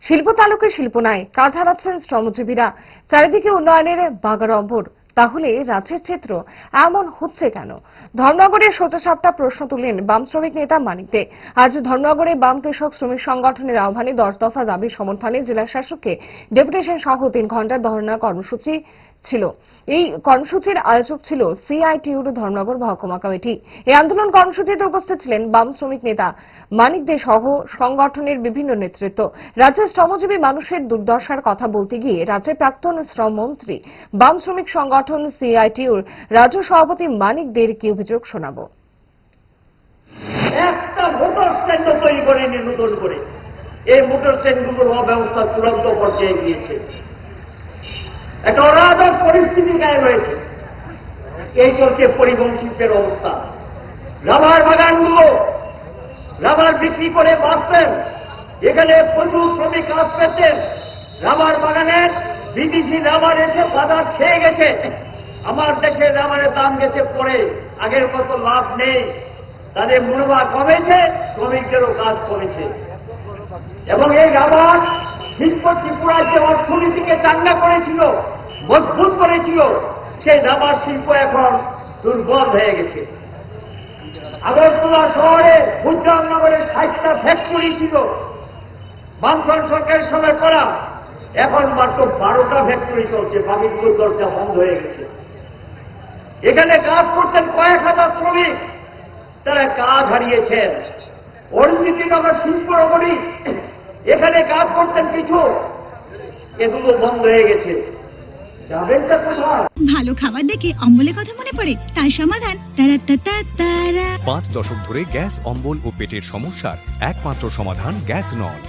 শিল্প তালুকে শিল্প নাই, কাজ হারাচ্ছেন শ্রমজীবীরা, চারিদিকে উন্নয়নের বাগাড়ম্বর। তাহলে রাজ্যের চিত্র এমন হচ্ছে কেন? ধর্মনগরের সোজাসাপটা প্রশ্ন তুললেন বাম শ্রমিক নেতা মানিক দে। আজ ধর্মনগরে বাম কৃষক শ্রমিক সংগঠনের আহ্বানে 10 দফা দাবি সমর্থনে জেলা শাসককে ডেপুটেশন সহ 3 ঘন্টার ধর্ণা কর্মসূচি ছিল। এই কর্মসূচির আয়োজক ছিল সিআইটিইউর ধর্মনগর মহকুমা কমিটি। এই আন্দোলন কর্মসূচিতে উপস্থিত ছিলেন বাম শ্রমিক নেতা মানিক দে সহ সংগঠনের বিভিন্ন নেতৃত্ব। রাজ্যের শ্রমজীবী মানুষের দুর্দশার কথা বলতে গিয়ে রাজ্যের প্রাক্তন শ্রমমন্ত্রী, বাম শ্রমিক সংগঠন সিআইটিইউর রাজ্য সভাপতি মানিক দের কি অভিযোগ শোনাবো। একটা মোটর স্ট্যান্ড তৈরি করেনি নতুন করে, এই মোটর স্ট্যান্ডগুলোর অব্যবস্থা চূড়ান্ত পর্যায়ে গিয়েছে। একটা অরাজক পরিস্থিতি গায়ে রয়েছে। এই চলছে পরিবহন শিল্পের অবস্থা। রাবার বাগানগুলো রাবার বিক্রি করে বাঁচতেন, এখানে প্রচুর শ্রমিক কাজ পেতেন। রাবার বাগানের বিদেশি রাবার এসে বাজার ছেয়ে গেছে। আমার দেশের রাবারের দাম গেছে পড়ে, আগের মতো লাভ নেই। তাদের মুনাফা কমেছে, শ্রমিকদেরও কাজ কমেছে। এবং এই রাবার শিল্প ত্রিপুরার যে অর্থনীতিকে চাঙ্গা করেছিল, মজবুত করেছিল, সেই রাবার শিল্প এখন দুর্বল হয়ে গেছে। আগরতলা শহরে উজ্জ্বলনগরের 60টা ফ্যাক্টরি ছিল বামফ্রন্ট সরকারের সময় করা, এখন মাত্র 12টা ফ্যাক্টরি চলছে, বাকিগুলো দরজা বন্ধ হয়ে গেছে। এখানে কাজ করতেন কয়েক হাজার শ্রমিক, তারা কাজ হারিয়েছেন। অরুণনীতিনগর শিল্প নগরী, এখানে কাজ করতেন কিছু, এগুলো বন্ধ হয়ে গেছে। যাবেনটা কোথায়? ভালো খাবার দেখে অম্বলের কথা মনে পড়ে, তার সমাধান তারা। 5 দশক ধরে গ্যাস, অম্বল ও পেটের সমস্যার একমাত্র সমাধান গ্যাস নল।